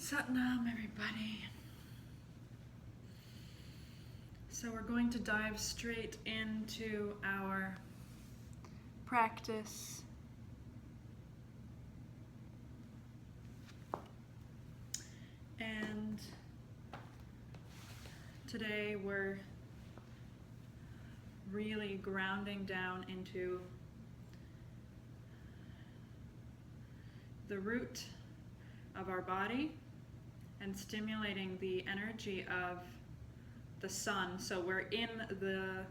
Satnam, everybody. So we're going to dive straight into our practice. And today we're really grounding down into the root of our body and stimulating the energy of the sun. So we're in the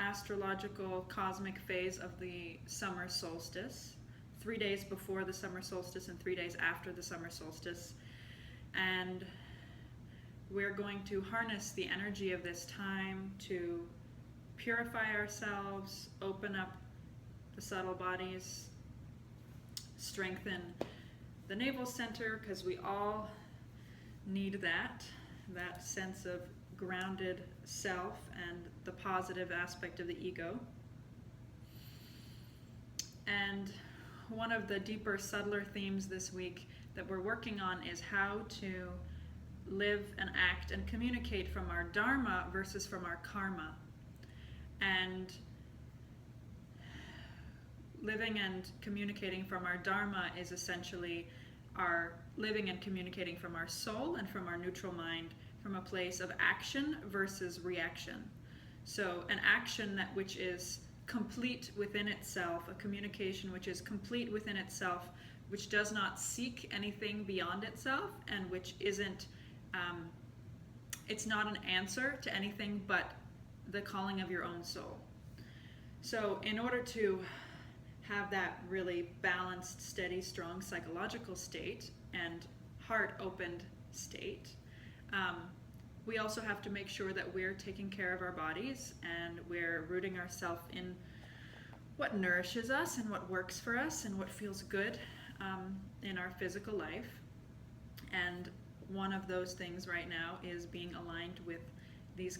astrological cosmic phase of the summer solstice, 3 days before the summer solstice and 3 days after the summer solstice. And we're going to harness the energy of this time to purify ourselves, open up the subtle bodies, strengthen the navel center, because we all need that sense of grounded self and the positive aspect of the ego. And one of the deeper, subtler themes this week that we're working on is how to live and act and communicate from our dharma versus from our karma. And living and communicating from our dharma is essentially our living and communicating from our soul and from our neutral mind, from a place of action versus reaction. So an action which is complete within itself, a communication which is complete within itself, which does not seek anything beyond itself, and which isn't, it's not an answer to anything but the calling of your own soul. So in order to have that really balanced, steady, strong psychological state and heart-opened state, we also have to make sure that we're taking care of our bodies and we're rooting ourselves in what nourishes us and what works for us and what feels good in our physical life. And one of those things right now is being aligned with these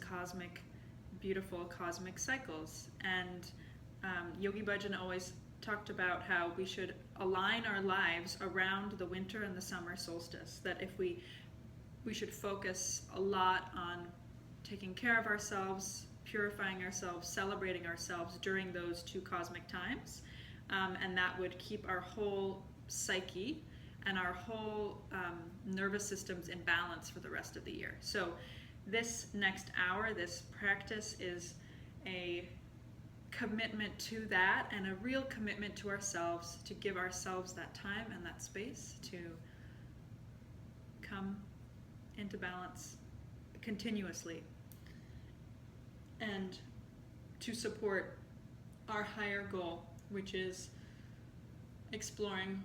beautiful cosmic cycles. And Yogi Bhajan always talked about how we should align our lives around the winter and the summer solstice, that if we should focus a lot on taking care of ourselves, purifying ourselves, celebrating ourselves during those two cosmic times, and that would keep our whole psyche and our whole nervous systems in balance for the rest of the year. So this next hour, this practice is a commitment to that, and a real commitment to ourselves, to give ourselves that time and that space to come into balance continuously and to support our higher goal, which is exploring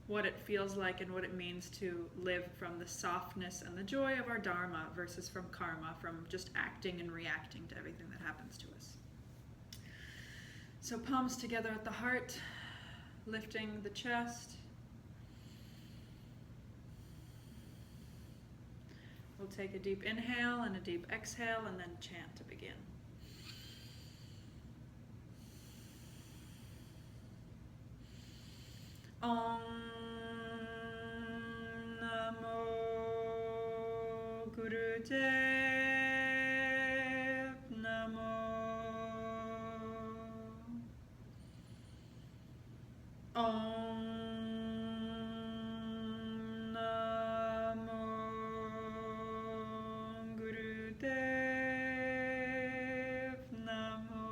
what it feels like and what it means to live from the softness and the joy of our dharma versus from karma, from just acting and reacting to everything that happens to us. So palms together at the heart, lifting the chest. We'll take a deep inhale and a deep exhale and then chant to begin. Om Namo Gurudev Namo. Om Namo Gurudev Namo.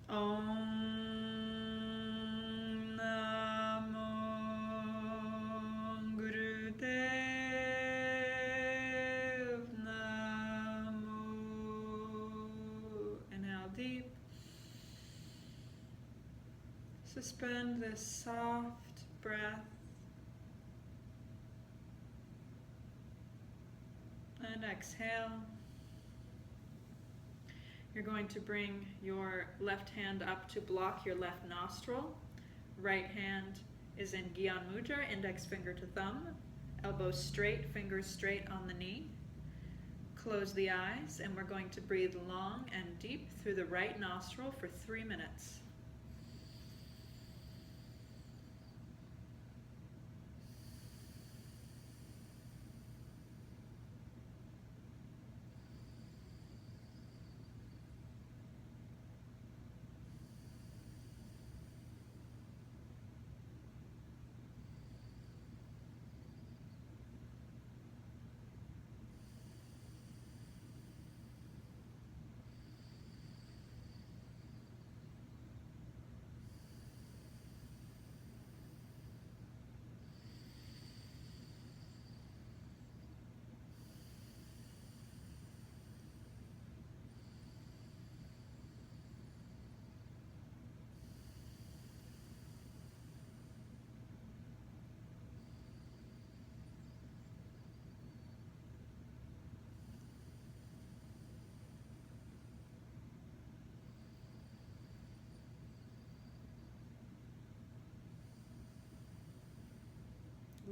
Om Namo Gurudev Namo. Inhale deep. Suspend this soft breath and exhale. You're going to bring your left hand up to block your left nostril. Right hand is in Gyan Mudra, index finger to thumb, elbows straight, fingers straight on the knee. Close the eyes, and we're going to breathe long and deep through the right nostril for 3 minutes.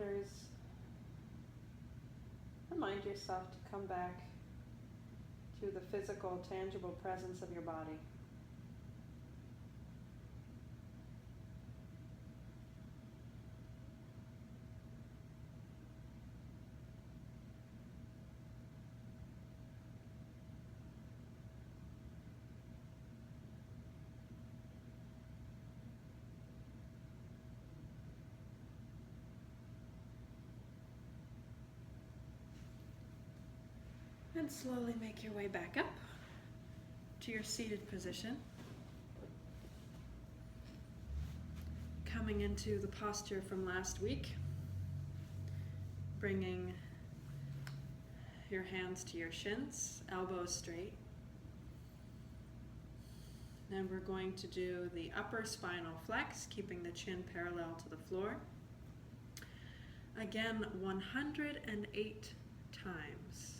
wanders, remind yourself to come back to the physical, tangible presence of your body. And slowly make your way back up to your seated position. Coming into the posture from last week, bringing your hands to your shins, elbows straight. Then we're going to do the upper spinal flex, keeping the chin parallel to the floor. Again, 108 times.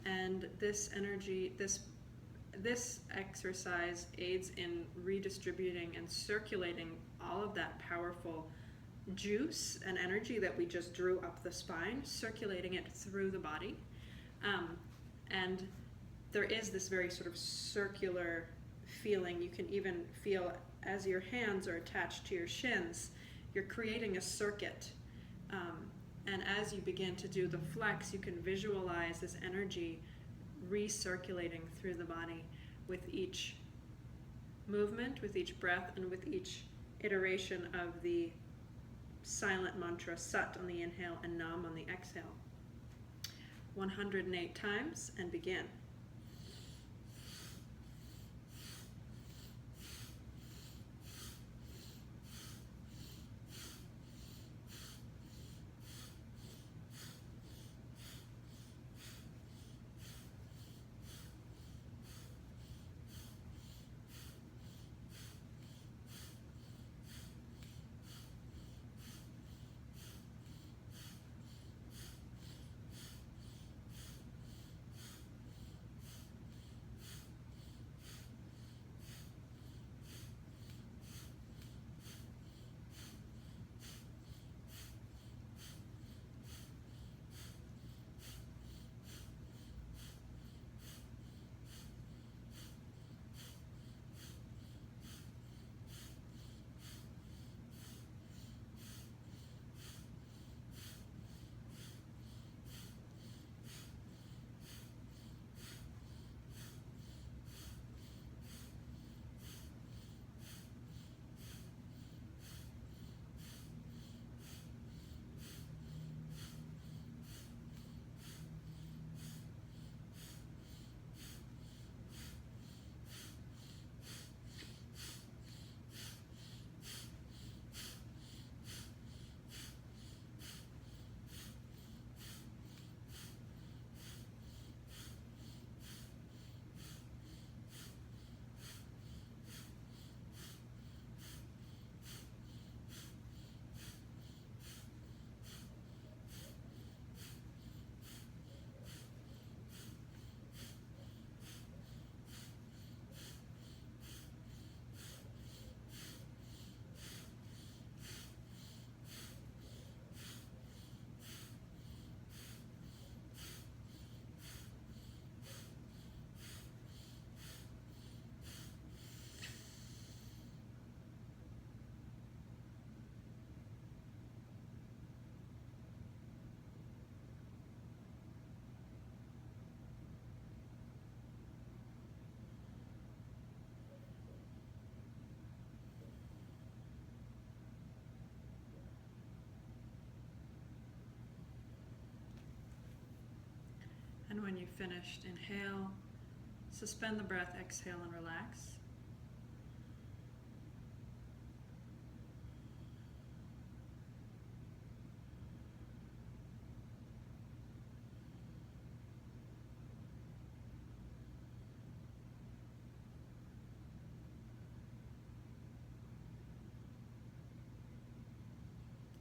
And this energy, this exercise aids in redistributing and circulating all of that powerful juice and energy that we just drew up the spine, circulating it through the body. And there is this very sort of circular feeling. You can even feel as your hands are attached to your shins, you're creating a circuit. And as you begin to do the flex, you can visualize this energy recirculating through the body with each movement, with each breath, and with each iteration of the silent mantra Sat on the inhale and Nam on the exhale. 108 times, and begin. And when you've finished, inhale, suspend the breath, exhale, and relax.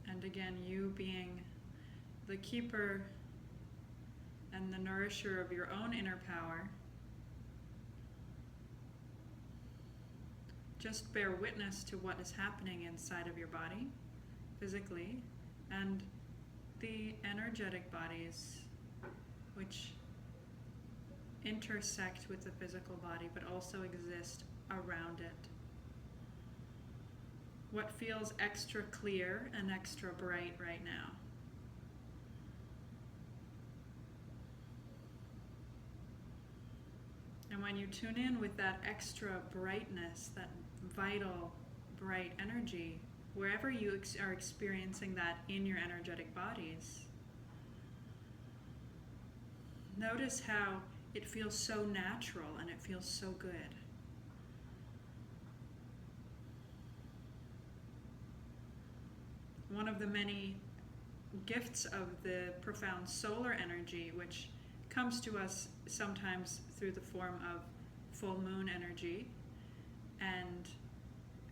And again, you being the keeper and the nourisher of your own inner power, just bear witness to what is happening inside of your body. physically, and the energetic bodies, which intersect with the physical body but also exist around it. What feels extra clear and extra bright right now? And when you tune in with that extra brightness, that vital, bright energy, wherever you are experiencing that in your energetic bodies, notice how it feels so natural and it feels so good. One of the many gifts of the profound solar energy, which comes to us sometimes through the form of full moon energy and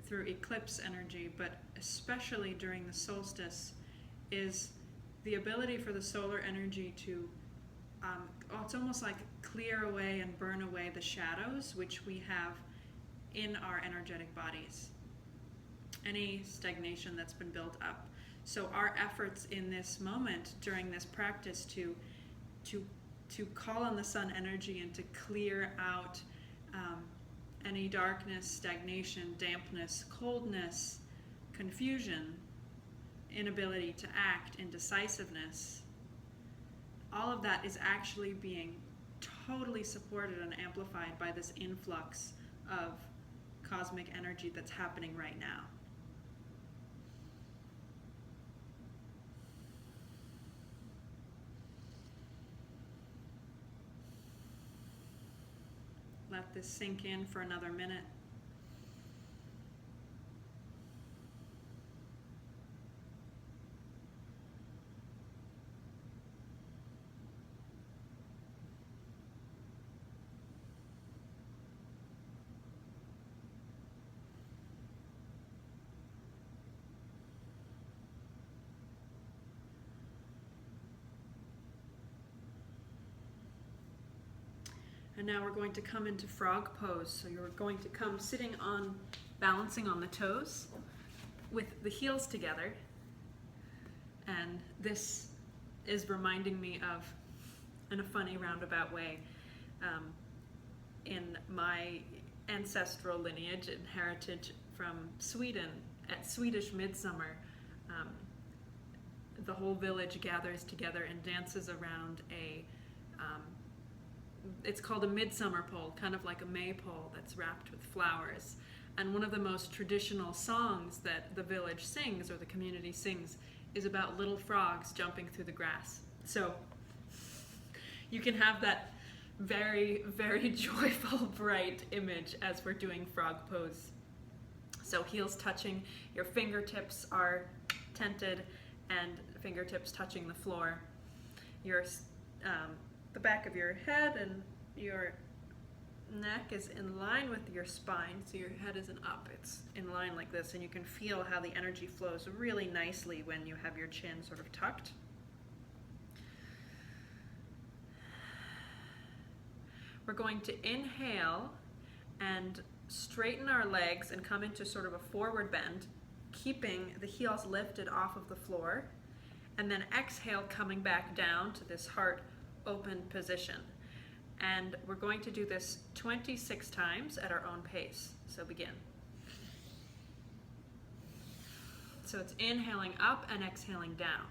through eclipse energy, but especially during the solstice, is the ability for the solar energy to, it's almost like clear away and burn away the shadows which we have in our energetic bodies. Any stagnation that's been built up. So our efforts in this moment during this practice to call on the sun energy and to clear out any darkness, stagnation, dampness, coldness, confusion, inability to act, indecisiveness, all of that is actually being totally supported and amplified by this influx of cosmic energy that's happening right now. Let this sink in for another minute. And now we're going to come into frog pose. So you're going to come sitting on, balancing on the toes with the heels together. And this is reminding me of, in a funny roundabout way, in my ancestral lineage and heritage from Sweden, at Swedish midsummer, the whole village gathers together and dances around it's called a midsummer pole, kind of like a maypole that's wrapped with flowers. And one of the most traditional songs that the village sings, or the community sings, is about little frogs jumping through the grass. So you can have that very, very joyful, bright image as we're doing frog pose. So heels touching, your fingertips are tented, and fingertips touching the floor. Your the back of your head and your neck is in line with your spine, so your head isn't up, it's in line like this, and you can feel how the energy flows really nicely when you have your chin sort of tucked. We're going to inhale and straighten our legs and come into sort of a forward bend, keeping the heels lifted off of the floor, and then exhale, coming back down to this heart open position. And we're going to do this 26 times at our own pace. So begin. So it's inhaling up and exhaling down.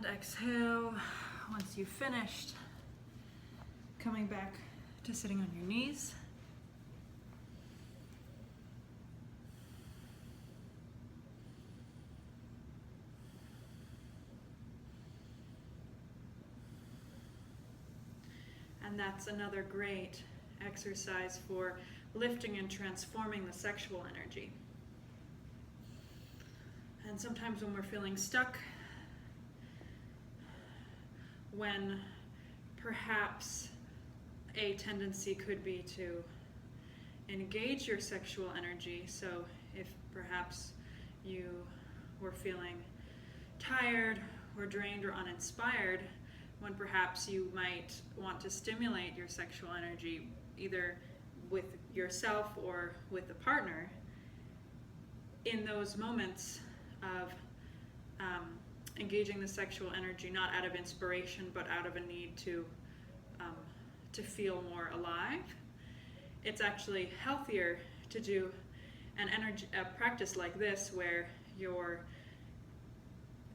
And exhale. Once you've finished, coming back to sitting on your knees. And that's another great exercise for lifting and transforming the sexual energy. And sometimes when we're feeling stuck, when perhaps a tendency could be to engage your sexual energy, so if perhaps you were feeling tired or drained or uninspired, when perhaps you might want to stimulate your sexual energy either with yourself or with a partner, in those moments of engaging the sexual energy, not out of inspiration but out of a need to feel more alive, it's actually healthier to do a practice like this where you're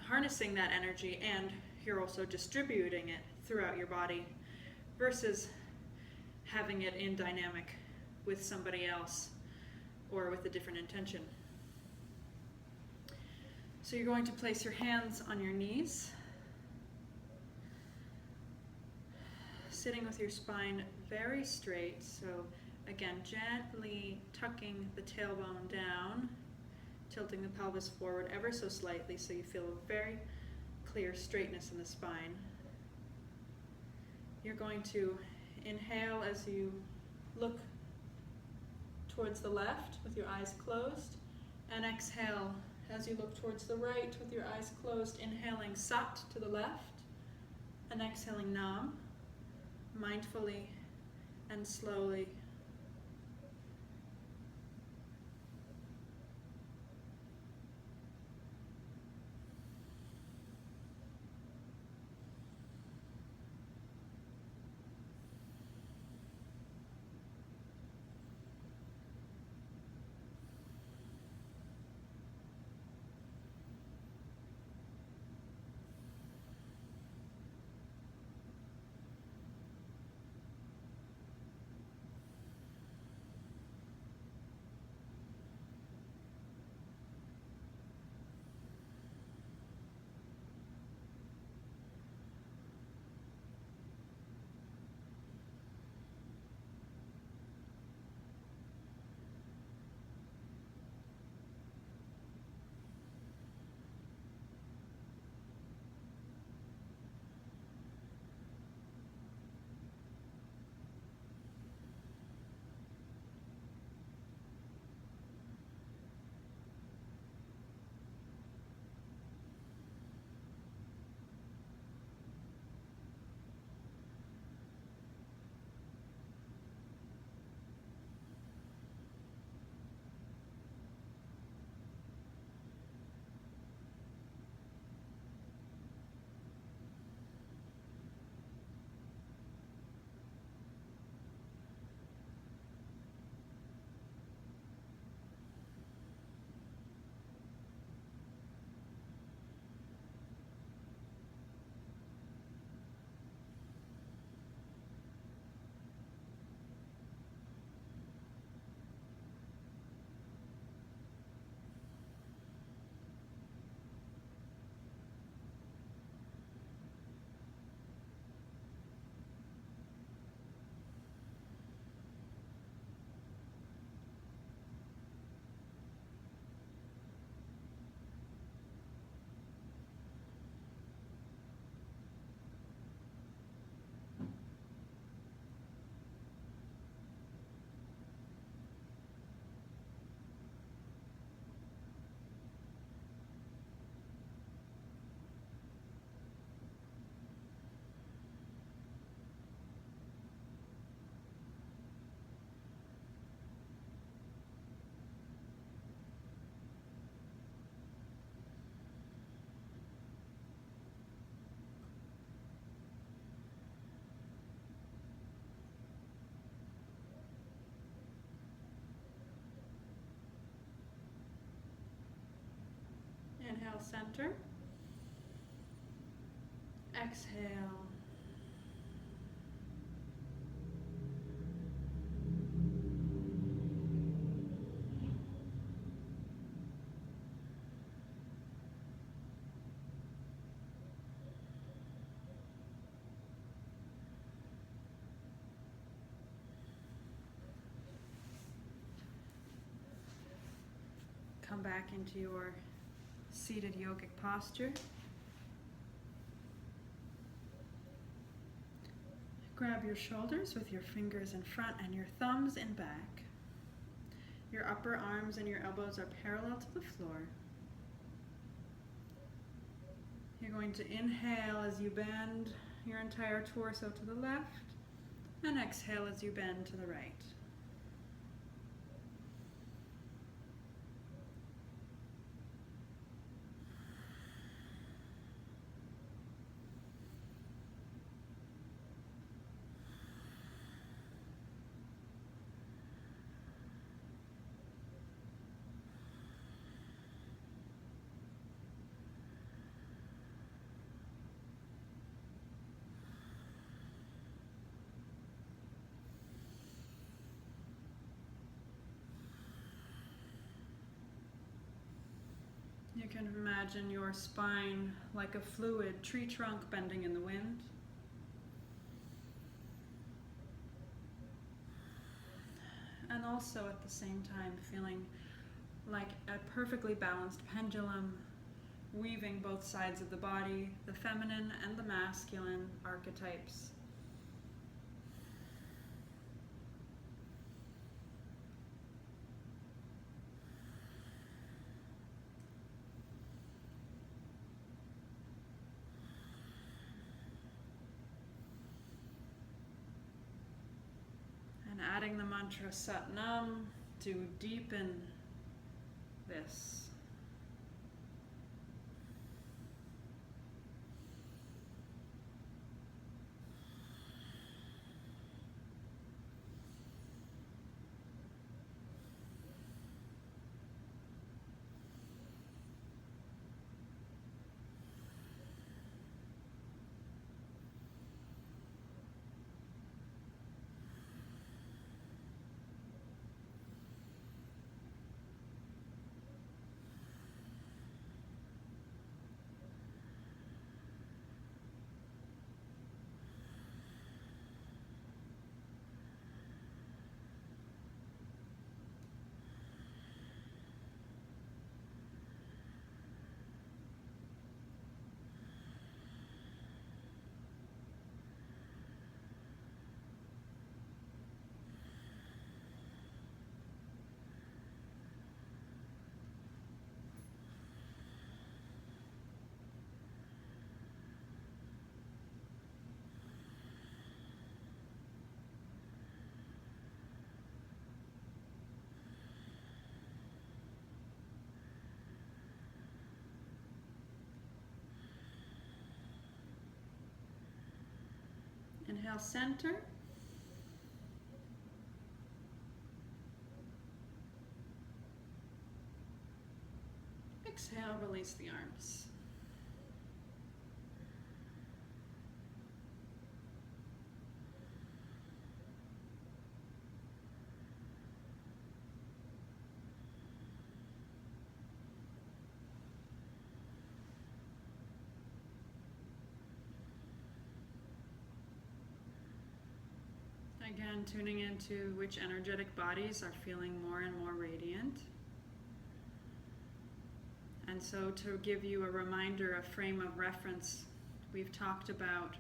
harnessing that energy and you're also distributing it throughout your body versus having it in dynamic with somebody else or with a different intention. So you're going to place your hands on your knees, sitting with your spine very straight. So again, gently tucking the tailbone down, tilting the pelvis forward ever so slightly so you feel a very clear straightness in the spine. You're going to inhale as you look towards the left with your eyes closed, and exhale as you look towards the right with your eyes closed, inhaling Sat to the left and exhaling Nam, mindfully and slowly. Inhale, center. exhale. Come back into your seated yogic posture. Grab your shoulders with your fingers in front and your thumbs in back. Your upper arms and your elbows are parallel to the floor. You're going to inhale as you bend your entire torso to the left, and exhale as you bend to the right. You can imagine your spine like a fluid tree trunk bending in the wind. And also at the same time feeling like a perfectly balanced pendulum weaving both sides of the body, the feminine and the masculine archetypes. And adding the mantra Sat Nam to deepen this. Inhale, center. Exhale, release the arms. Again, tuning into which energetic bodies are feeling more and more radiant. And so to give you a reminder, a frame of reference, we've talked about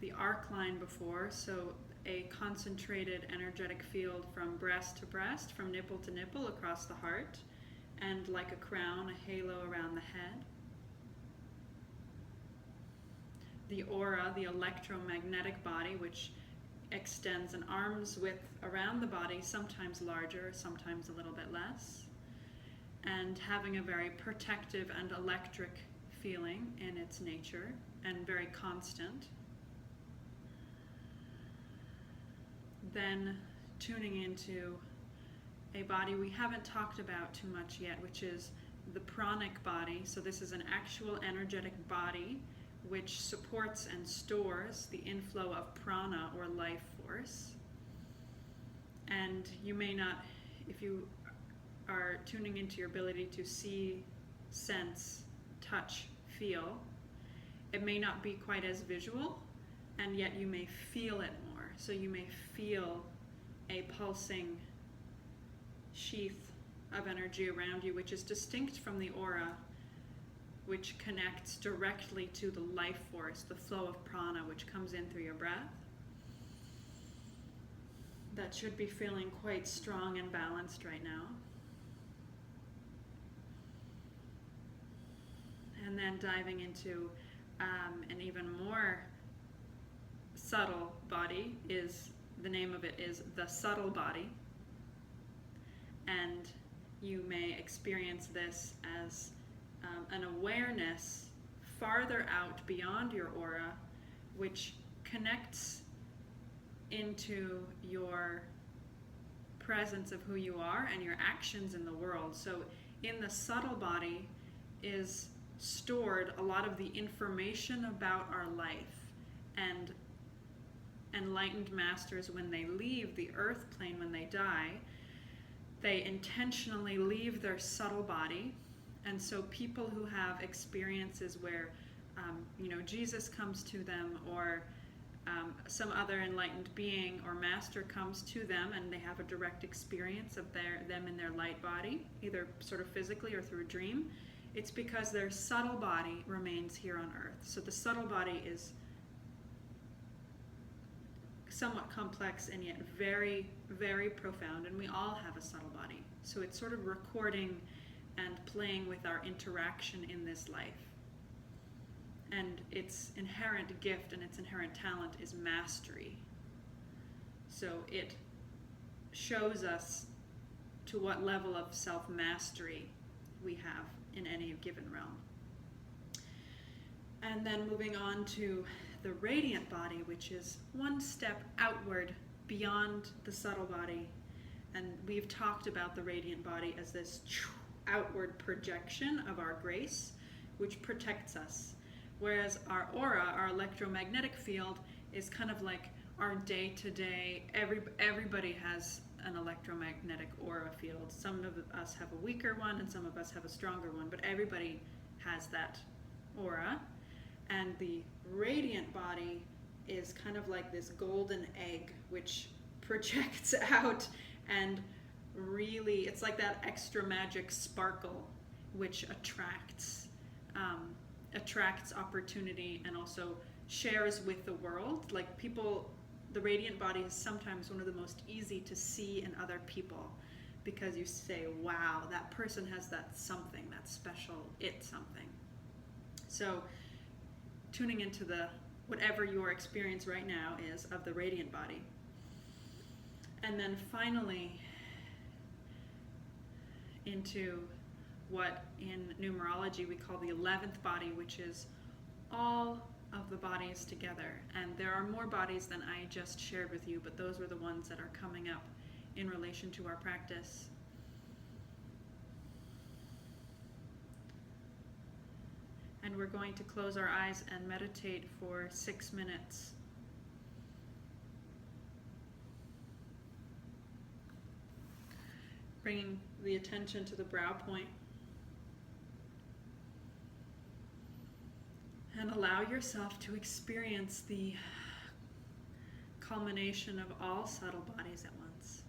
the arc line before, so a concentrated energetic field from breast to breast, from nipple to nipple across the heart, and like a crown, a halo around the head. The aura, the electromagnetic body, which extends an arm's width around the body, sometimes larger, sometimes a little bit less, and having a very protective and electric feeling in its nature and very constant. Then tuning into a body we haven't talked about too much yet, which is the pranic body. So this is an actual energetic body which supports and stores the inflow of prana or life force. And you may not, if you are tuning into your ability to see, sense, touch, feel, it may not be quite as visual, and yet you may feel it more. So you may feel a pulsing sheath of energy around you, which is distinct from the aura, which connects directly to the life force, the flow of prana, which comes in through your breath. That should be feeling quite strong and balanced right now. And then diving into an even more subtle body, is the name of it is the subtle body. And you may experience this as an awareness farther out beyond your aura, which connects into your presence of who you are and your actions in the world. So in the subtle body is stored a lot of the information about our life. And enlightened masters, when they leave the earth plane, when they die, they intentionally leave their subtle body. And so people who have experiences where Jesus comes to them, or some other enlightened being or master comes to them, and they have a direct experience of them in their light body, either sort of physically or through a dream, it's because their subtle body remains here on earth. So the subtle body is somewhat complex and yet very, very profound, and we all have a subtle body. So it's sort of recording and playing with our interaction in this life. And its inherent gift and its inherent talent is mastery. So it shows us to what level of self-mastery we have in any given realm. And then moving on to the radiant body, which is one step outward beyond the subtle body. And we've talked about the radiant body as this outward projection of our grace, which protects us. Whereas our aura, our electromagnetic field, is kind of like our day-to-day. Everybody has an electromagnetic aura field. Some of us have a weaker one and some of us have a stronger one, but everybody has that aura. And the radiant body is kind of like this golden egg, which projects out, and really, it's like that extra magic sparkle, which attracts opportunity and also shares with the world. Like people, the radiant body is sometimes one of the most easy to see in other people, because you say, wow, that person has that something, that special something. So tuning into whatever your experience right now is of the radiant body. And then finally into what in numerology we call the 11th body, which is all of the bodies together. And there are more bodies than I just shared with you, but those were the ones that are coming up in relation to our practice. And we're going to close our eyes and meditate for 6 minutes. Bringing the attention to the brow point. And allow yourself to experience the culmination of all subtle bodies at once.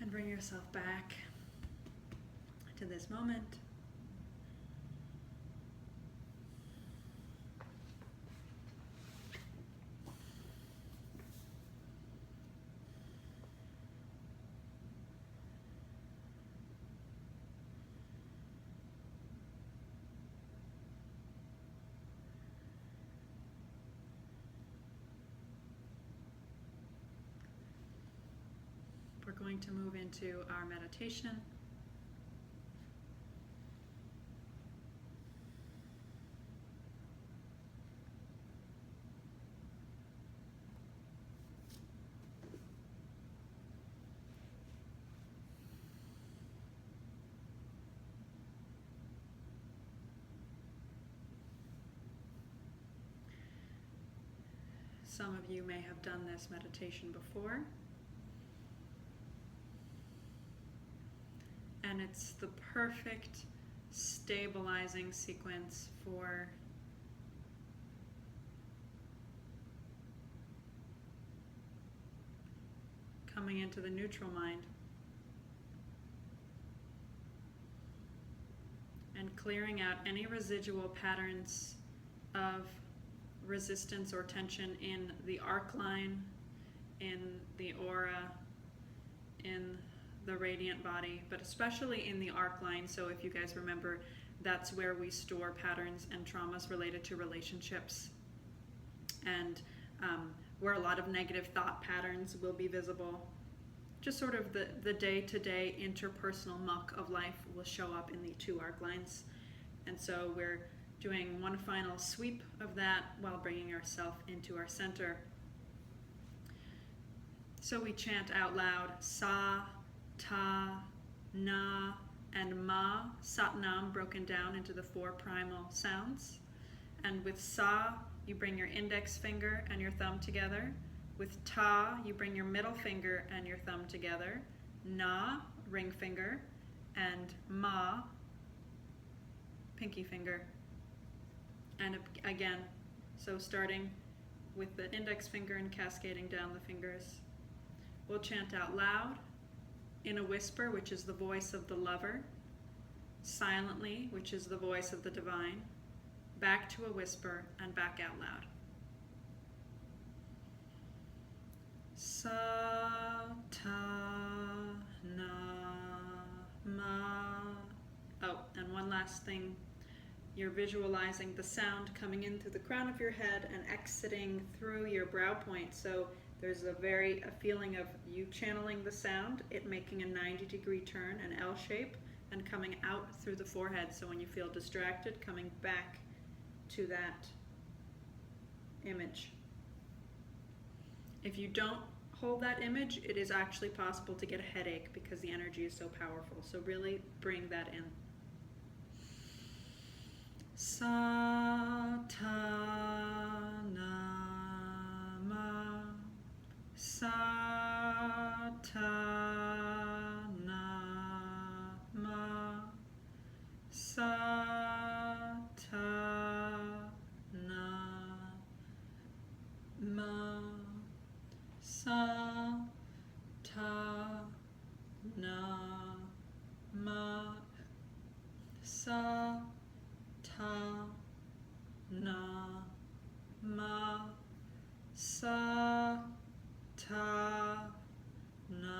And bring yourself back to this moment. We're going to move into our meditation. Some of you may have done this meditation before. And it's the perfect stabilizing sequence for coming into the neutral mind and clearing out any residual patterns of resistance or tension in the arc line, in the aura, in the radiant body, but especially in the arc line. So if you guys remember, that's where we store patterns and traumas related to relationships, and where a lot of negative thought patterns will be visible. Just sort of the day-to-day interpersonal muck of life will show up in the two arc lines. And so we're doing one final sweep of that while bringing ourselves into our center. So we chant out loud Sa, Ta, Na, and Ma, Satnam broken down into the four primal sounds. And with Sa, you bring your index finger and your thumb together. With Ta, you bring your middle finger and your thumb together. Na, ring finger, and Ma, pinky finger. And again, so starting with the index finger and cascading down the fingers. We'll chant out loud, in a whisper, which is the voice of the lover, silently, which is the voice of the divine, back to a whisper, and back out loud. Sa, ta, na, ma. Oh, and one last thing. You're visualizing the sound coming in through the crown of your head and exiting through your brow point. So there's a feeling of you channeling the sound, it making a 90-degree turn, an L shape, and coming out through the forehead. So when you feel distracted, coming back to that image. If you don't hold that image, it is actually possible to get a headache because the energy is so powerful. So really bring that in. Sa, ta, na, ma. Sa, ta, na, ma. Sa, ta, na, ma. Sa, ta, na, ma. Sa, ta, na, ma. Sa, ta, na,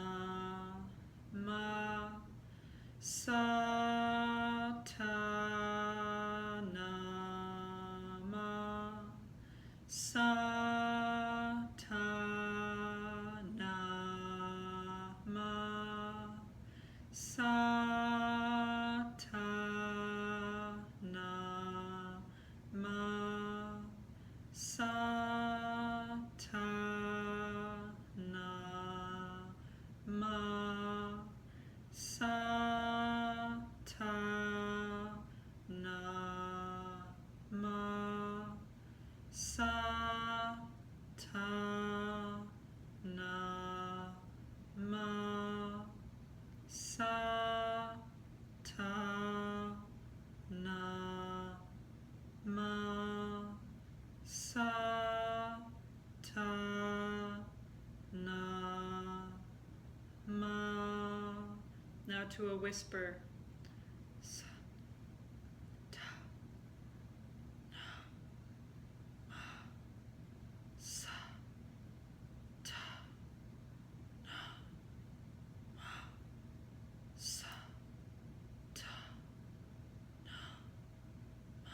ma. Sa, ta, na, ma. Sa, ta, na, ma. Sa, ta, na, ma. Sa, ta, na, ma. Sa, ta, to a whisper. Sa, ta, na, ma. Sa, ta, na, ma. Sa, ta, na, ma.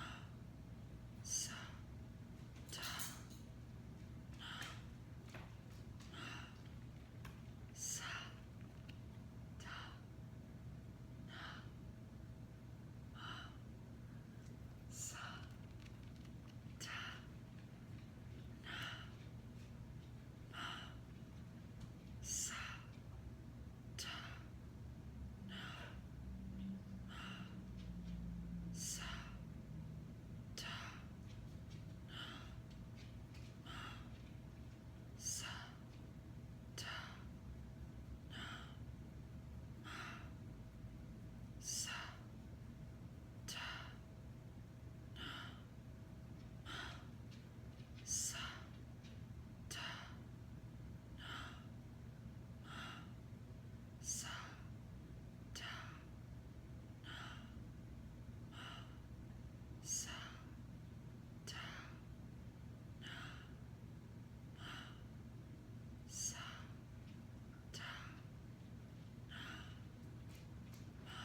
Sa, ta, na, ma. Sa, ta, na, ma. Sa, ta, na, ma. Sa, ta, na, ma. Sa, ta, na, ma. Sa, ta, na, ma. Sa, ta, na, ma. Sa, ta, na, ma. Sa, ta, na, ma. Sa, ta, na, ma. Sa, ta, na, ma.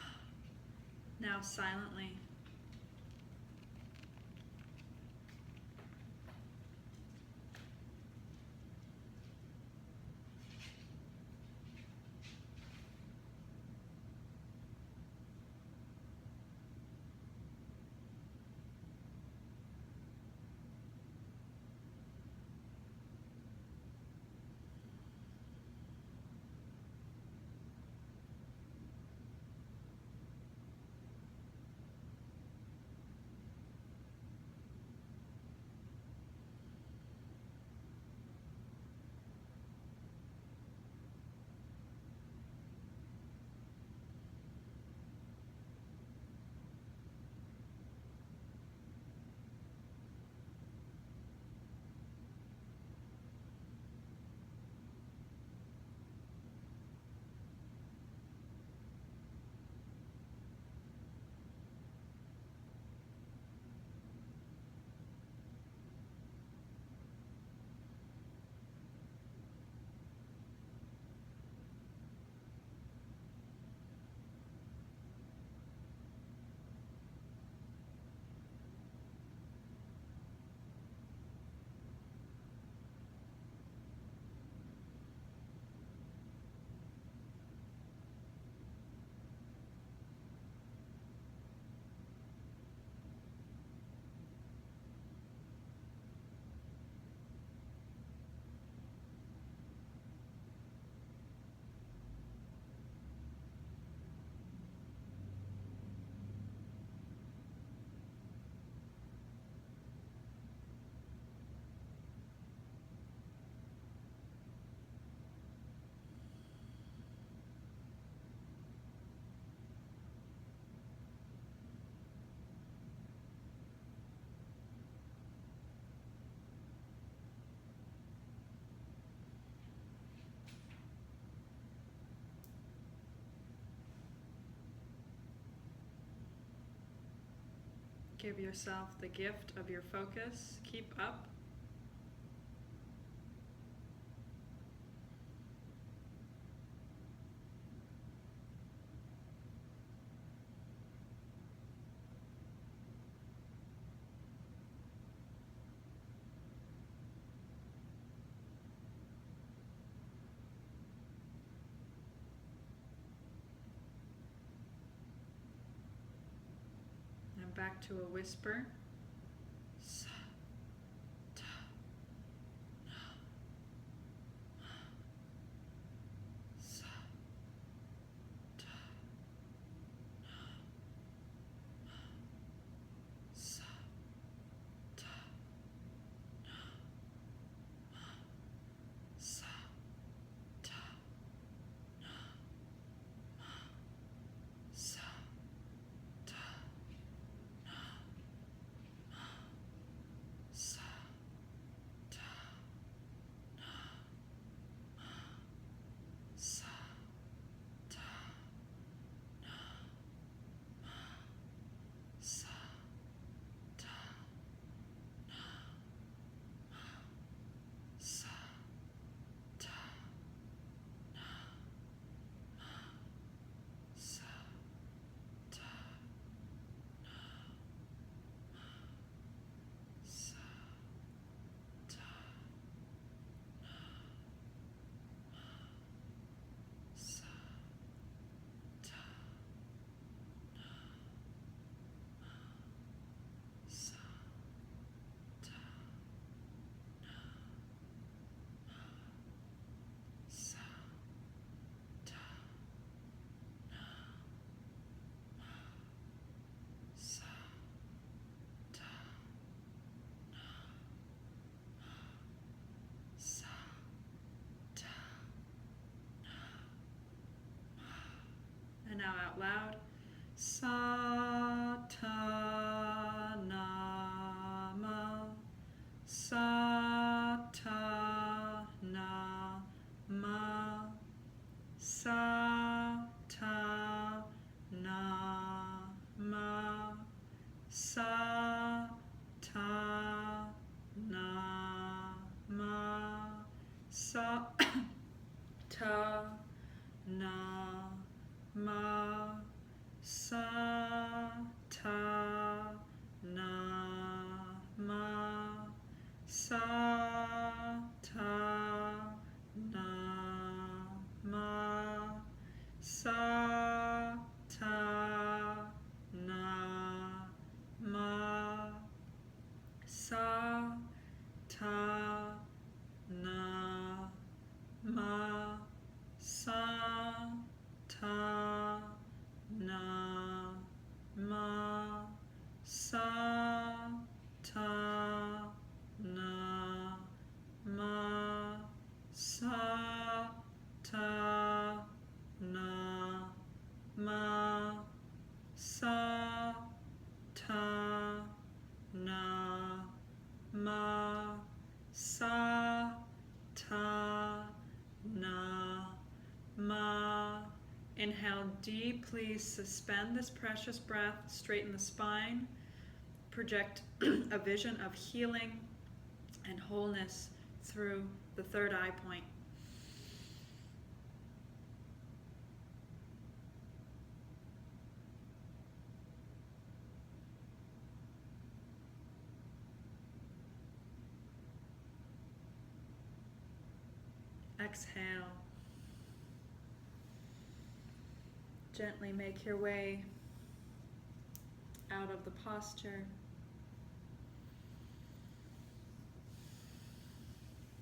Now silently. Give yourself the gift of your focus. Keep up. And back to a whisper. Sa, ta, na, ma. Sa, ta, na, ma. Sa, ta, na, ma. Sa, ta, na, ma. Sa, ta, na, ma. Sa ta na ma. Sa ta na ma. Sa ta na ma. Sa ta na ma. Sa ta na ma. Sa ta na ma. Sa ta na ma. Sa ta na ma. Sa ta na ma. Sa ta na ma. Sa ta na ma. Inhale deeply, suspend this precious breath, straighten the spine, project a vision of healing and wholeness through the third eye point. Exhale. Gently make your way out of the posture.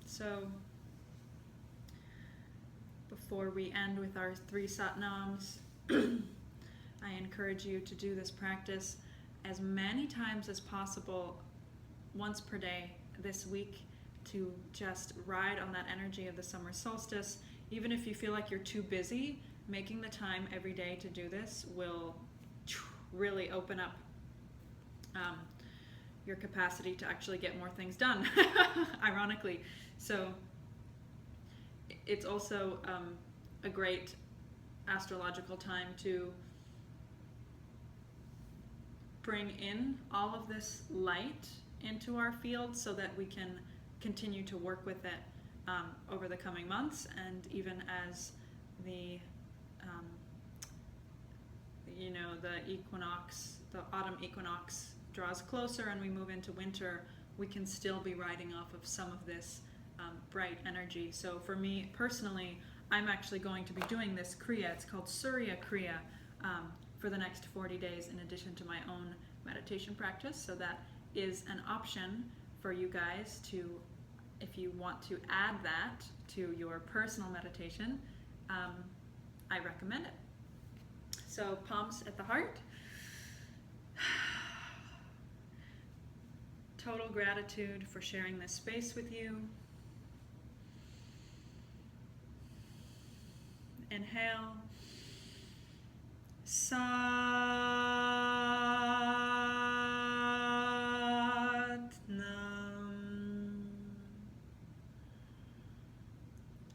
So, before we end with our 3 satnams, I encourage you to do this practice as many times as possible, once per day this week, to just ride on that energy of the summer solstice. Even if you feel like you're too busy, making the time every day to do this will really open up your capacity to actually get more things done, ironically. So it's also a great astrological time to bring in all of this light into our field so that we can continue to work with it over the coming months, and even as the the autumn equinox draws closer and we move into winter, we can still be riding off of some of this bright energy. So for me personally, I'm actually going to be doing this Kriya. It's called Surya Kriya for the next 40 days in addition to my own meditation practice. So that is an option for you guys to, if you want to add that to your personal meditation, I recommend it. So palms at the heart. Total gratitude for sharing this space with you. Inhale. Sat-nam.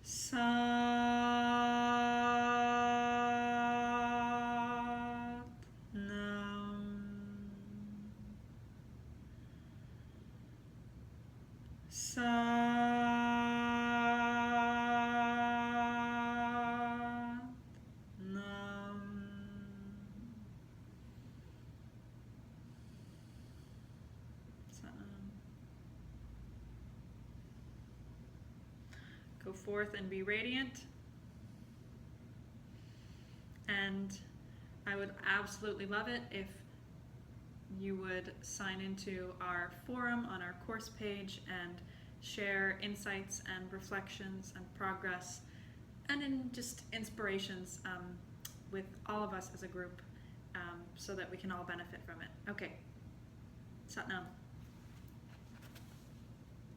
Sat-nam. Sat-nam. Sat-nam. Go forth and be radiant. And I would absolutely love it if you would sign into our forum on our course page and share insights and reflections and progress and just inspirations with all of us as a group so that we can all benefit from it. Okay, Satnam.